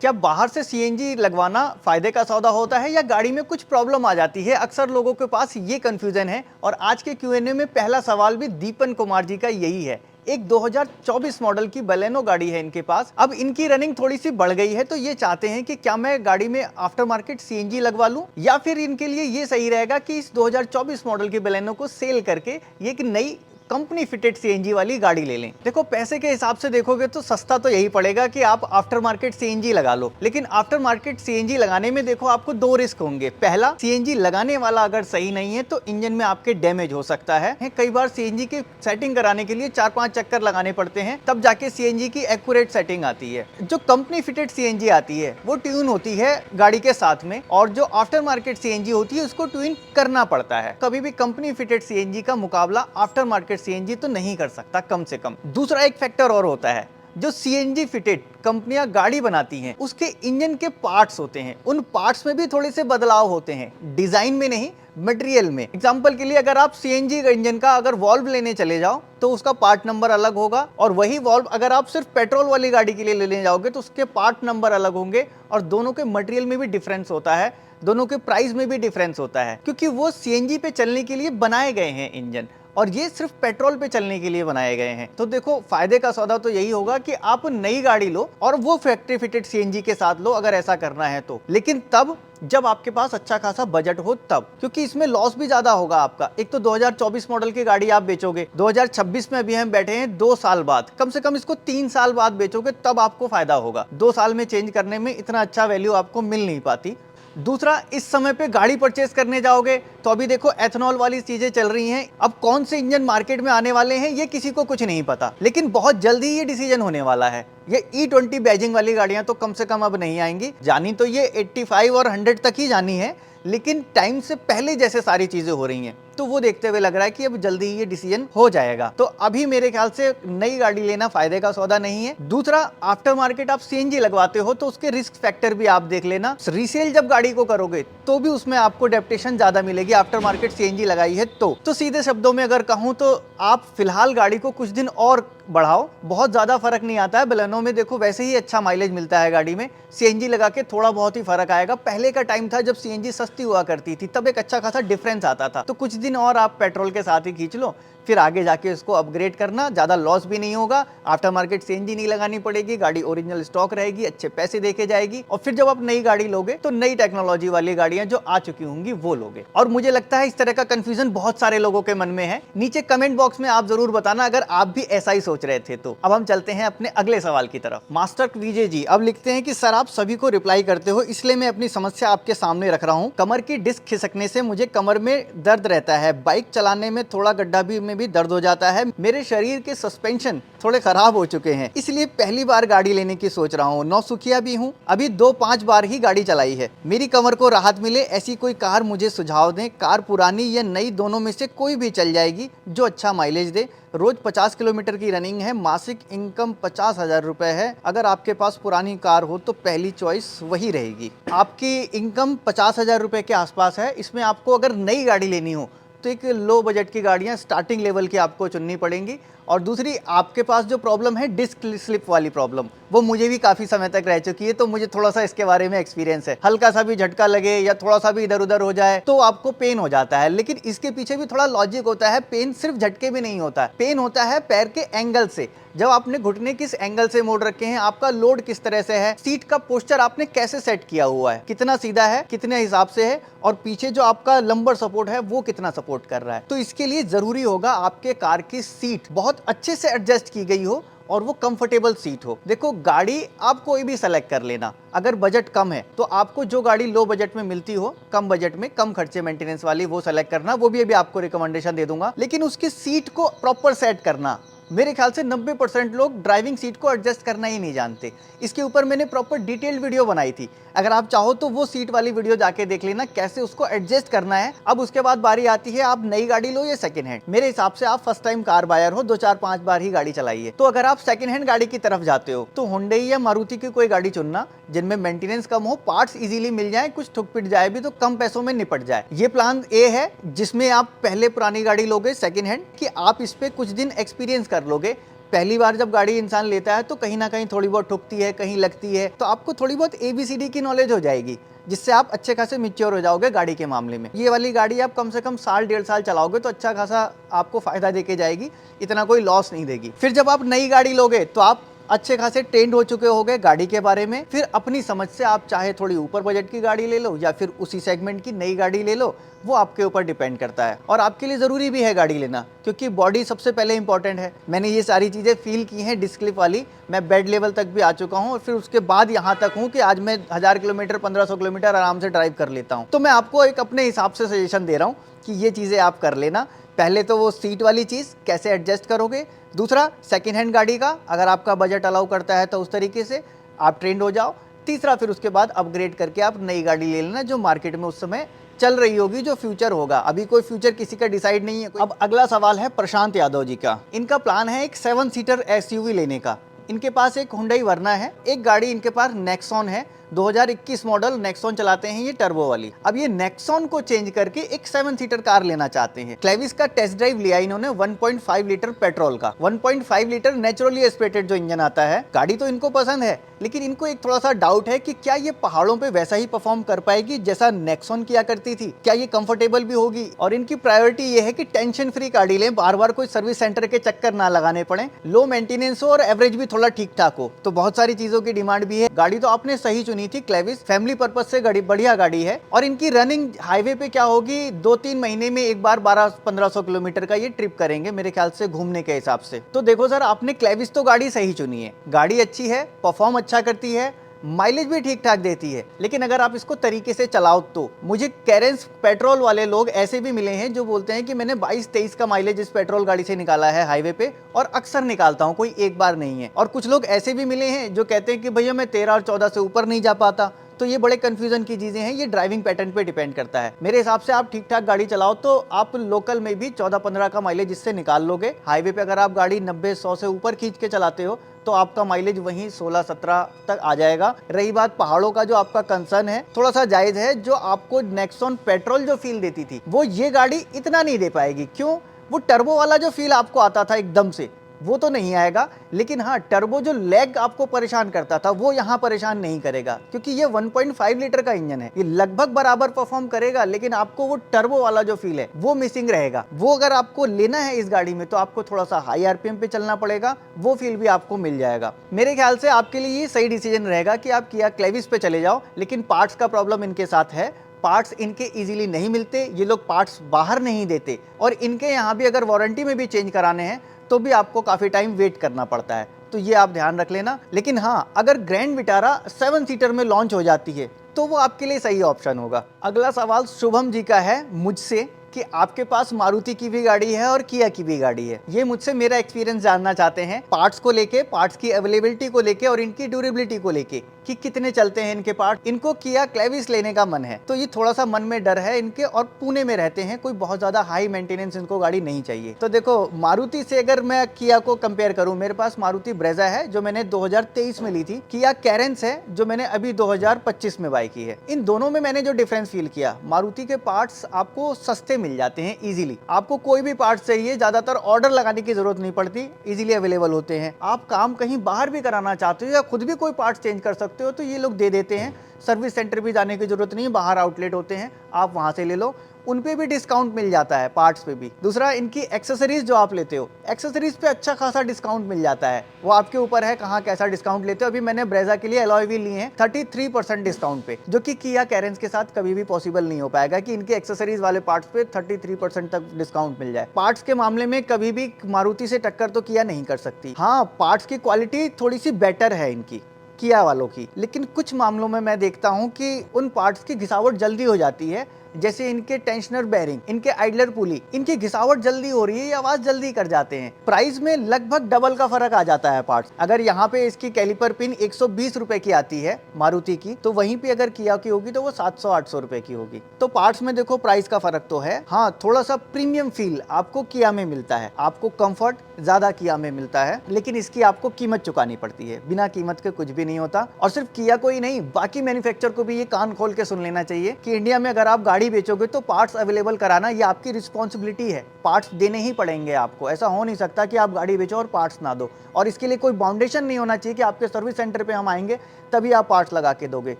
क्या बाहर से सीएनजी लगवाना फायदे का सौदा होता है या गाड़ी में कुछ प्रॉब्लम आ जाती है? अक्सर लोगों के पास ये कंफ्यूजन है और आज के क्यूएनए में पहला सवाल भी दीपन कुमार जी का यही है। एक 2024 मॉडल की बलेनो गाड़ी है इनके पास। अब इनकी रनिंग थोड़ी सी बढ़ गई है तो ये चाहते हैं कि क्या मैं गाड़ी में आफ्टर मार्केट सीएनजी लगवा लूं या फिर इनके लिए ये सही रहेगा कि इस 2024 मॉडल की बलेनो को सेल करके ये एक नई कंपनी फिटेड सीएनजी वाली गाड़ी ले लें। देखो, पैसे के हिसाब से देखोगे तो सस्ता तो यही पड़ेगा कि आप आफ्टर मार्केट सीएनजी लगा लो, लेकिन आफ्टर मार्केट सीएनजी लगाने में देखो आपको दो रिस्क होंगे। पहला, सीएनजी लगाने वाला अगर सही नहीं है तो इंजन में आपके डैमेज हो सकता है। कई बार सीएनजी की सेटिंग कराने के लिए 4-5 चक्कर लगाने पड़ते हैं, तब जाके सीएनजी की एक्यूरेट सेटिंग आती है। जो कंपनी फिटेड सीएनजी आती है वो ट्यून होती है गाड़ी के साथ में, और जो आफ्टर मार्केट सीएनजी होती है उसको ट्यून करना पड़ता है। कभी भी कंपनी फिटेड सीएनजी का मुकाबला आफ्टर मार्केट सीएनजी तो नहीं कर सकता कम से कम। दूसरा एक फैक्टर और होता है, जो सीएनजी फिटेड कंपनियां गाड़ी बनाती हैं उसके इंजन के पार्ट्स होते हैं, उन पार्ट्स में भी थोड़े से बदलाव होते हैं, डिजाइन में नहीं मटेरियल में। एग्जांपल के लिए अगर आप सीएनजी इंजन का अगर वॉल्व लेने चले जाओ तो उसका पार्ट नंबर अलग होगा, और वही वॉल्व अगर आप सिर्फ पेट्रोल वाली गाड़ी के लिए लेने जाओगे तो उसके पार्ट नंबर अलग होंगे, और दोनों के मटेरियल में भी डिफरेंस होता है, दोनों के प्राइस में भी डिफरेंस होता है, क्योंकि वो सीएनजी पे चलने के लिए बनाए गए हैं इंजन, और ये सिर्फ पेट्रोल पे चलने के लिए बनाए गए हैं। तो देखो, फायदे का सौदा तो यही होगा कि आप नई गाड़ी लो और वो फैक्ट्री फिटेड सीएनजी के साथ लो अगर ऐसा करना है तो, लेकिन तब जब आपके पास अच्छा खासा बजट हो तब, क्योंकि इसमें लॉस भी ज्यादा होगा आपका। एक तो 2024 मॉडल की गाड़ी आप बेचोगे, 2026 में अभी हम बैठे हैं 2 साल बाद, कम से कम इसको 3 साल बाद बेचोगे तब आपको फायदा होगा। 2 साल में चेंज करने में इतना अच्छा वैल्यू आपको मिल नहीं पाती। दूसरा, इस समय पे गाड़ी परचेस करने जाओगे तो अभी देखो एथेनॉल वाली चीजें चल रही हैं। अब कौन से इंजन मार्केट में आने वाले हैं ये किसी को कुछ नहीं पता, लेकिन बहुत जल्दी ये डिसीजन होने वाला है। ये E20 बैजिंग वाली गाड़ियां तो कम से कम अब नहीं आएंगी, जानी तो ये 85 और 100 तक ही जानी है, लेकिन टाइम से पहले जैसे सारी चीजें हो रही हैं तो वो देखते हुए लग रहा है कि अब जल्दी ये डिसीजन हो जाएगा। तो अभी मेरे ख्याल से नई गाड़ी लेना फायदे का सौदा नहीं है। दूसरा, आफ्टर मार्केट आप सीएनजी लगवाते हो तो उसके रिस्क फैक्टर भी आप देख लेना। रीसेल जब गाड़ी को करोगे तो भी उसमें आपको डेप्टेशन ज्यादा मिलेगी आफ्टर मार्केट सीएनजी लगाई है तो सीधे शब्दों में अगर कहूं तो आप फिलहाल गाड़ी को कुछ दिन और बढ़ाओ, बहुत ज्यादा फर्क नहीं आता है। बलेनो में देखो वैसे ही अच्छा माइलेज मिलता है गाड़ी में, सीएनजी लगा के थोड़ा बहुत ही फर्क आएगा। पहले का टाइम था जब सीएनजी सस्ती हुआ करती थी, तब एक अच्छा खासा डिफरेंस आता था। तो कुछ दिन और आप पेट्रोल के साथ ही खींच लो, फिर आगे जाके इसको अपग्रेड करना, ज्यादा लॉस भी नहीं होगा, आफ्टर मार्केट सीएनजी नहीं लगानी पड़ेगी, गाड़ी ओरिजिनल स्टॉक रहेगी, अच्छे पैसे देके जाएगी, और फिर जब आप नई गाड़ी लोगे तो नई टेक्नोलॉजी वाली गाड़ियां जो आ चुकी होंगी वो लोगे। और मुझे लगता है इस तरह का कंफ्यूजन बहुत सारे लोगों के मन में है। नीचे कमेंट बॉक्स में आप जरूर बताना अगर आप भी ऐसा ही सोच रहे थे तो। अब हम चलते हैं अपने अगले सवाल की तरफ। मास्टर विजय जी अब लिखते हैं कि सर, आप सभी को रिप्लाई करते हो इसलिए मैं अपनी समस्या आपके सामने रख रहा हूँ। कमर की डिस्क खिसकने से मुझे कमर में दर्द रहता है, बाइक चलाने में थोड़ा गड्ढा में भी दर्द हो जाता है, मेरे शरीर के सस्पेंशन थोड़े खराब हो चुके हैं, इसलिए पहली बार गाड़ी लेने की सोच रहा हूँ। नौसिखिया भी हूँ, अभी 2-5 बार ही गाड़ी चलाई है। मेरी कमर को राहत मिले ऐसी कोई कार मुझे सुझाव दें। कार पुरानी या नई दोनों में से कोई भी चल जाएगी जो अच्छा माइलेज दे। रोज 50 किलोमीटर की रनिंग है, मासिक इनकम 50,000 रुपए है। अगर आपके पास पुरानी कार हो तो पहली चॉइस वही रहेगी। आपकी इनकम 50,000 रुपए के आसपास है, इसमें आपको अगर नई गाड़ी लेनी हो तो एक लो बजट की गाड़ियां स्टार्टिंग लेवल की आपको चुननी पड़ेंगी। और दूसरी, आपके पास जो प्रॉब्लम है डिस्क स्लिप वाली प्रॉब्लम, वो मुझे भी काफ़ी समय तक रह चुकी है, तो मुझे थोड़ा सा इसके बारे में एक्सपीरियंस है। हल्का सा भी झटका लगे या थोड़ा सा भी इधर उधर हो जाए तो आपको पेन हो जाता है, लेकिन इसके पीछे भी थोड़ा लॉजिक होता है। पेन सिर्फ झटके में नहीं होता है, पेन होता है पैर के एंगल से। जब आपने घुटने किस एंगल से मोड़ रखे हैं, आपका लोड किस तरह से है, सीट का पोस्चर आपने कैसे सेट किया हुआ है, कितना सीधा है, कितने हिसाब से है, और पीछे जो आपका लंबर सपोर्ट है वो कितना सपोर्ट कर रहा है। तो इसके लिए जरूरी होगा आपके कार की सीट बहुत अच्छे से एडजस्ट की गई हो और वो कंफर्टेबल सीट हो। देखो, गाड़ी आप कोई भी सेलेक्ट कर लेना, अगर बजट कम है तो आपको जो गाड़ी लो बजट में मिलती हो, कम बजट में कम खर्चे मेंटेनेंस वाली, वो सेलेक्ट करना। वो भी अभी आपको रिकमेंडेशन दे दूंगा, लेकिन उसकी सीट को प्रॉपर सेट करना। मेरे ख्याल से 90% लोग ड्राइविंग सीट को एडजस्ट करना ही नहीं जानते। इसके ऊपर मैंने प्रॉपर डिटेल्ड वीडियो बनाई थी, अगर आप चाहो तो वो सीट वाली वीडियो जाके देख लेना, कैसे उसको एडजस्ट करना है। अब उसके बाद बारी आती है आप नई गाड़ी लो या सेकंड हैंड। मेरे हिसाब से आप फर्स्ट टाइम कार बायर हो, 2-4-5 बार ही गाड़ी चलाई है, तो अगर आप सेकंड हैंड गाड़ी की तरफ जाते हो तो हुंडई या मारुति की कोई गाड़ी चुनना जिनमें मेंटेनेंस कम हो, पार्ट्स इजीली मिल जाए, कुछ ठुक पिट जाए भी तो कम पैसों में निपट जाए। ये प्लान ए है, जिसमें आप पहले पुरानी गाड़ी लोगे सेकंड हैंड कि आप इस पे कुछ दिन एक्सपीरियंस कर लोगे, पहली बार जब गाड़ी इंसान लेता है तो कहीं ना कहीं थोड़ी बहुत ठुकती है, कहीं लगती है, तो आपको थोड़ी बहुत ABCD की नॉलेज हो जाएगी, जिससे आप अच्छे खासे मैच्योर हो जाओगे गाड़ी के मामले में। ये वाली गाड़ी आप कम से कम साल 1.5 साल चलाओगे तो अच्छा खासा आपको फायदा देके जाएगी, इतना कोई लॉस नहीं देगी। फिर जब आप नई गाड़ी लोगे तो आप अच्छे खासे ट्रेंड हो चुके होगे गाड़ी के बारे में। फिर अपनी समझ से आप चाहे थोड़ी ऊपर बजट की गाड़ी ले लो या फिर उसी सेगमेंट की नई गाड़ी ले लो, वो आपके ऊपर डिपेंड करता है। और आपके लिए ज़रूरी भी है गाड़ी लेना, क्योंकि बॉडी सबसे पहले इंपॉर्टेंट है। मैंने ये सारी चीज़ें फील की हैं डिस्क क्लिप वाली, मैं बेड लेवल तक भी आ चुका हूँ और फिर उसके बाद यहाँ तक हूँ कि आज मैं 1000 किलोमीटर 1500 किलोमीटर आराम से ड्राइव कर लेता हूँ। तो मैं आपको एक अपने हिसाब से सजेशन दे रहा हूँ कि ये चीज़ें आप कर लेना। पहले तो वो सीट वाली चीज़ कैसे एडजस्ट करोगे, दूसरा सेकेंड हैंड गाड़ी का अगर आपका बजट अलाउ करता है तो उस तरीके से आप ट्रेंड हो जाओ, तीसरा फिर उसके बाद अपग्रेड करके आप नई गाड़ी ले लेना जो मार्केट में उस समय चल रही होगी, जो फ्यूचर होगा। अभी कोई फ्यूचर किसी का डिसाइड नहीं है। अब अगला सवाल है प्रशांत यादव जी का। इनका प्लान है एक 7 सीटर SUV लेने का। इनके पास एक हुंडई वर्ना है, एक गाड़ी इनके पास नेक्सॉन है, 2021 मॉडल नेक्सॉन चलाते हैं ये टर्बो वाली। अब ये नेक्सॉन को चेंज करके एक 7 सीटर कार लेना चाहते हैं। क्लेविस का टेस्ट ड्राइव लिया इन्होंने 1.5 लीटर पेट्रोल का, 1.5 लीटर नेचुरली एस्पिरेटेड जो इंजन आता है। गाड़ी तो इनको पसंद है, लेकिन इनको एक थोड़ा सा डाउट है कि क्या ये पहाड़ों पे वैसा ही परफॉर्म कर पाएगी जैसा नेक्सॉन किया करती थी, क्या ये कंफर्टेबल भी होगी। और इनकी प्रायोरिटी ये है कि टेंशन फ्री गाड़ी लें, बार बार कोई सर्विस सेंटर के चक्कर ना लगाने पड़े, लो मेंटेनेंस हो और एवरेज भी थोड़ा ठीक ठाक हो। तो बहुत सारी चीजों की डिमांड भी है। गाड़ी तो आपने सही चुनी थी, क्लेविस फैमिली पर्पज से गाड़ी बढ़िया गाड़ी है। और इनकी रनिंग हाईवे पे क्या होगी, 2-3 महीने में एक बार 1200-1500 किलोमीटर का ये ट्रिप करेंगे मेरे ख्याल से घूमने के हिसाब से। तो देखो सर, आपने क्लेविस तो गाड़ी सही चुनी है, गाड़ी अच्छी है, परफॉर्म अच्छा करती है, माइलेज भी ठीक ठाक देती है, लेकिन अगर आप इसको तरीके से चलाओ तो। मुझे कैरेंस पेट्रोल वाले लोग ऐसे भी मिले हैं जो बोलते हैं कि मैंने 22-23 का माइलेज इस पेट्रोल गाड़ी से निकाला है हाईवे पे, और अक्सर निकालता हूं, कोई एक बार नहीं है। और कुछ लोग ऐसे भी मिले हैं जो कहते हैं कि भैया मैं 13 और 14 से ऊपर नहीं जा पाता। तो ये बड़े कंफ्यूजन की चीजें हैं, ये ड्राइविंग पैटर्न पे डिपेंड करता है। मेरे हिसाब से आप ठीक ठाक गाड़ी चलाओ तो आप लोकल में भी 14-15 का माइलेज इससे निकाल लोगे। हाईवे पे अगर आप गाड़ी 90-100 से ऊपर खींच के चलाते हो तो आपका माइलेज वहीं 16-17 तक आ जाएगा। रही बात पहाड़ों का, जो आपका कंसर्न है थोड़ा सा जायज है। जो आपको नेक्सॉन पेट्रोल जो फील देती थी वो ये गाड़ी इतना नहीं दे पाएगी। क्यों? वो टर्बो वाला जो फील आपको आता था एकदम से, वो तो नहीं आएगा। लेकिन हाँ, टर्बो जो लैग आपको परेशान करता था वो यहाँ परेशान नहीं करेगा, क्योंकि ये 1.5 लीटर का इंजन है, ये लगभग बराबर परफॉर्म करेगा, लेकिन आपको वो टर्बो वाला जो फील है वो मिसिंग रहेगा। वो अगर आपको लेना है इस गाड़ी में तो आपको थोड़ा सा हाई RPM पे चलना पड़ेगा, वो फील भी आपको मिल जाएगा। मेरे ख्याल से आपके लिए ये सही डिसीजन रहेगा कि आप किया क्लेविस पे चले जाओ। लेकिन पार्ट्स का प्रॉब्लम इनके साथ है, पार्ट्स इनके इजीली नहीं मिलते, ये लोग पार्ट्स बाहर नहीं देते, और इनके यहाँ भी अगर वारंटी में भी चेंज कराने हैं तो भी आपको काफ़ी टाइम वेट करना पड़ता है। तो ये आप ध्यान रख लेना। लेकिन हाँ, अगर ग्रैंड विटारा 7 सीटर में लॉन्च हो जाती है तो वो आपके लिए सही ऑप्शन होगा। अगला सवाल शुभम जी का है मुझसे कि आपके पास मारुति की भी गाड़ी है और किया की भी गाड़ी है। ये मुझसे मेरा एक्सपीरियंस जानना चाहते हैं पार्ट्स को लेके, पार्ट्स की अवेलेबिलिटी को लेके और इनकी ड्यूरेबिलिटी को लेके कि कितने चलते हैं इनके पार्ट। इनको किया क्लेविस लेने का मन है, तो ये थोड़ा सा मन में डर है इनके, और पुणे में रहते हैं, कोई बहुत ज्यादा हाई मेंटेनेंस इनको गाड़ी नहीं चाहिए। तो देखो, मारुति से अगर मैं किया को कंपेयर करूं, मेरे पास मारुति ब्रेजा है जो मैंने 2023 में ली थी, किया कैरेंस है जो मैंने अभी 2025 में बाई की है। इन दोनों में मैंने जो डिफरेंस फील किया, मारुति के पार्ट्स आपको सस्ते मिल जाते हैं इजीली। आपको कोई भी पार्ट चाहिए ज्यादातर ऑर्डर लगाने की जरूरत नहीं पड़ती, इजीली अवेलेबल होते हैं। आप काम कहीं बाहर भी कराना चाहते हो या खुद भी कोई पार्ट चेंज कर सकते हो तो ये लोग दे देते हैं। सर्विस सेंटर भी जाने की जरूरत नहीं है, बाहर आउटलेट होते हैं, आप वहां से ले लो, उन पे भी डिस्काउंट मिल जाता है, पार्ट्स पे भी। दूसरा, इनकी एक्सेसरीज जो आप लेते हो, एक्सेसरीज पे अच्छा खासा डिस्काउंट मिल जाता है, वो आपके ऊपर है कहाँ कैसा डिस्काउंट लेते हो। अभी मैंने ब्रेजा के लिए अलॉय व्हील लिए हैं 33% डिस्काउंट पे, जो कि किया कैरेंस के साथ कभी भी पॉसिबल नहीं हो पाएगा कि इनके एक्सेसरीज वाले पार्ट्स पे 33% तक डिस्काउंट मिल जाए। पार्ट्स के मामले में कभी भी मारुति से टक्कर तो किया नहीं कर सकती। हाँ, पार्ट्स की क्वालिटी थोड़ी सी बेटर है इनकी किया वालों की, लेकिन कुछ मामलों में मैं देखता हूं कि उन पार्ट्स की घिसावट जल्दी हो जाती है, जैसे इनके टेंशनर बेरिंग, इनके आइडलर पुली, इनकी घिसावट जल्दी हो रही है, ये आवाज जल्दी कर जाते हैं। प्राइस में लगभग डबल का फर्क आ जाता है पार्ट्स। अगर यहाँ पे इसकी कैलिपर पिन 120 रुपए की आती है मारुति की, तो वहीं पे अगर किया की होगी तो वो 700-800 रुपए की होगी। तो पार्ट्स में देखो प्राइस का फर्क तो है। हाँ, थोड़ा सा प्रीमियम फील आपको किया में मिलता है, आपको कंफर्ट ज्यादा किया में मिलता है, लेकिन इसकी आपको कीमत चुकानी पड़ती है। बिना कीमत के कुछ भी नहीं होता। और सिर्फ किया को ही नहीं, बाकी मैन्युफैक्चरर को भी ये कान खोल के सुन लेना चाहिए कि इंडिया में अगर आप गाड़ी गाड़ी बेचोगे तो पार्ट्स अवेलेबल कराना ये आपकी रिस्पॉन्सिबिलिटी है, पार्ट्स देने ही पड़ेंगे आपको। ऐसा हो नहीं सकता कि आप गाड़ी बेचो और पार्ट्स ना दो, और इसके लिए कोई बाउंडेशन नहीं होना चाहिए कि आपके सर्विस सेंटर पे हम आएंगे तभी आप पार्ट्स लगा के दोगे।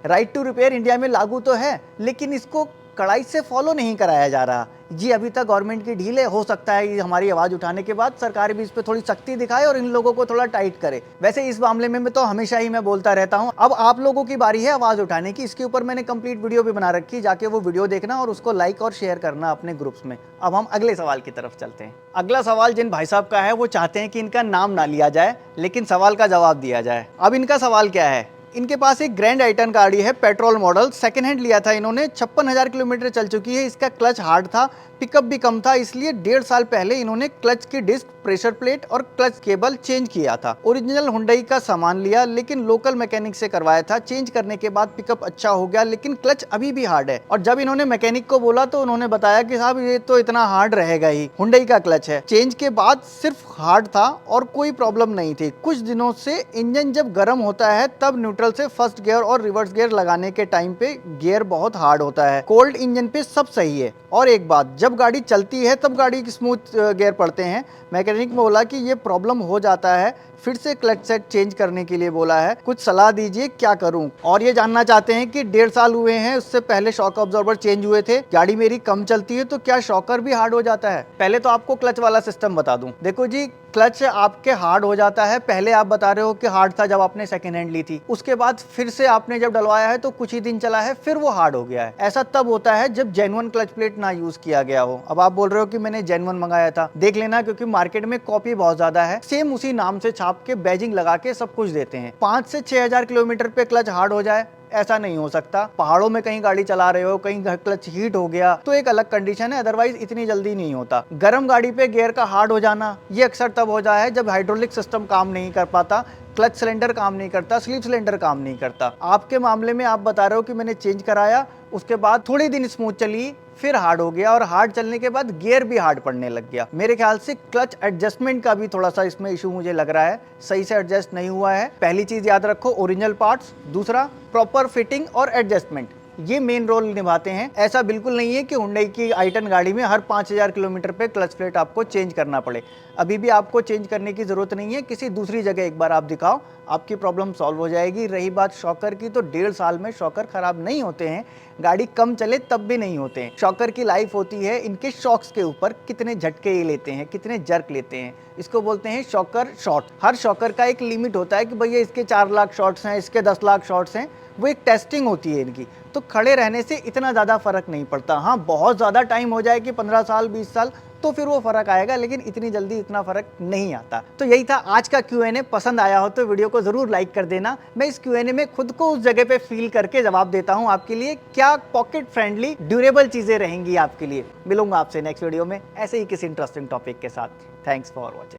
राइट टू रिपेयर इंडिया में लागू तो है, लेकिन इसको कड़ाई से फॉलो नहीं कराया जा रहा जी। अभी तक गवर्नमेंट की ढील है, हो सकता है कि हमारी आवाज़ उठाने के बाद सरकार भी इस पर थोड़ी सख्ती दिखाए और इन लोगों को थोड़ा टाइट करे। वैसे इस मामले में तो हमेशा ही मैं बोलता रहता हूं, अब आप लोगों की बारी है आवाज़ उठाने की। इसके ऊपर मैंने कंप्लीट वीडियो भी बना रखी, जाके वो वीडियो देखना और उसको लाइक और शेयर करना अपने ग्रुप्स में। अब हम अगले सवाल की तरफ चलते हैं। अगला सवाल जिन भाई साहब का है वो चाहते हैं कि इनका नाम ना लिया जाए लेकिन सवाल का जवाब दिया जाए। अब इनका सवाल क्या है, इनके पास एक ग्रैंड आइटन गाड़ी है, पेट्रोल मॉडल, सेकंड हैंड लिया था इन्होंने, 56,000 किलोमीटर चल चुकी है। इसका क्लच हार्ड था, पिकअप भी कम था, इसलिए 1.5 साल पहले इन्होंने क्लच की डिस्क, प्रेशर प्लेट और क्लच केबल चेंज किया था। ओरिजिनल हुंडई का सामान लिया लेकिन लोकल मैकेनिक से करवाया था। चेंज करने के बाद पिकअप अच्छा हो गया लेकिन क्लच अभी भी हार्ड है। और जब इन्होंने मैकेनिक को बोला तो उन्होंने बताया कि साहब ये तो इतना हार्ड रहेगा ही, हुंडई का क्लच है। चेंज के बाद सिर्फ हार्ड था और कोई प्रॉब्लम नहीं थी। कुछ दिनों से इंजन जब गर्म होता है तब न्यूट्रल से फर्स्ट गियर और रिवर्स गियर लगाने के टाइम पे गियर बहुत हार्ड होता है। कोल्ड इंजन पे सब सही है। और एक बात, जब गाड़ी चलती है तब गाड़ी की स्मूथ गियर पड़ते हैं। मैकेनिक ने बोला कि ये प्रॉब्लम हो जाता है, फिर से क्लच सेट चेंज करने के लिए बोला है। कुछ सलाह दीजिए क्या करूं। और ये जानना चाहते हैं कि 1.5 साल हुए हैं, उससे पहले शॉक अब्जॉर्बर चेंज हुए थे, गाड़ी मेरी कम चलती है तो क्या शॉकर भी हार्ड हो जाता है। पहले तो आपको क्लच वाला सिस्टम बता दूं। देखो जी, क्लच आपके हार्ड हो जाता है। पहले आप बता रहे हो कि हार्ड था जब आपने सेकेंड हैंड ली थी, उसके बाद फिर से आपने जब डलवाया है तो कुछ ही दिन चला है, फिर वो हार्ड हो गया है। ऐसा तब होता है जब जेन्युइन क्लच प्लेट ना यूज किया गया हो। अब आप बोल रहे हो कि मैंने जेन्युइन मंगाया था, देख लेना, क्योंकि मार्केट में कॉपी बहुत ज्यादा है, सेम उसी नाम से छाप के बैजिंग लगा के सब कुछ देते हैं। 5 से 6,000 किलोमीटर पे क्लच हार्ड हो जाए, ऐसा नहीं हो सकता। पहाड़ों में कहीं गाड़ी चला रहे हो, कहीं क्लच हीट हो गया तो एक अलग कंडीशन है, अदरवाइज इतनी जल्दी नहीं होता। गर्म गाड़ी पे गियर का हार्ड हो जाना ये अक्सर तब हो जाए जब हाइड्रोलिक सिस्टम काम नहीं कर पाता, क्लच सिलेंडर काम नहीं करता, स्लीप सिलेंडर काम नहीं करता। आपके मामले में आप बता रहे हो कि मैंने चेंज कराया, उसके बाद थोड़े दिन स्मूथ चली, फिर हार्ड हो गया, और हार्ड चलने के बाद गियर भी हार्ड पड़ने लग गया। मेरे ख्याल से क्लच एडजस्टमेंट का भी थोड़ा सा इसमें इशू मुझे लग रहा है, सही से एडजस्ट नहीं हुआ है। पहली चीज याद रखो, ओरिजिनल पार्ट्स। दूसरा, प्रॉपर फिटिंग और एडजस्टमेंट, ये मेन रोल निभाते हैं। ऐसा बिल्कुल नहीं है कि हुंडई की आइटन गाड़ी में हर 5,000 किलोमीटर पे क्लच प्लेट आपको चेंज करना पड़े। अभी भी आपको चेंज करने की ज़रूरत नहीं है, किसी दूसरी जगह एक बार आप दिखाओ, आपकी प्रॉब्लम सॉल्व हो जाएगी। रही बात शॉकर की, तो 1.5 साल में शॉकर ख़राब नहीं होते हैं, गाड़ी कम चले तब भी नहीं होते हैं। शॉकर की लाइफ होती है इनके शॉक्स के ऊपर, कितने झटके ये लेते हैं, कितने जर्क लेते हैं, इसको बोलते हैं शॉकर शॉट। हर शॉकर का एक लिमिट होता है कि भैया इसके 4 लाख शॉट्स हैं, इसके 10 लाख शॉट्स हैं, वो एक टेस्टिंग होती है इनकी। तो खड़े रहने से इतना ज़्यादा फर्क नहीं पड़ता। हाँ, बहुत ज़्यादा टाइम हो जाए कि 15 साल 20 साल तो फिर वो फर्क आएगा, लेकिन इतनी जल्दी इतना फर्क नहीं आता। तो यही था आज का Q&A। पसंद आया हो तो वीडियो को जरूर लाइक कर देना। मैं इस Q&A में खुद को उस जगह पे फील करके जवाब देता हूँ आपके लिए, क्या पॉकेट फ्रेंडली ड्यूरेबल चीजें रहेंगी आपके लिए। मिलूंगा आपसे नेक्स्ट वीडियो में ऐसे ही किसी इंटरेस्टिंग टॉपिक के साथ। Thanks for watching.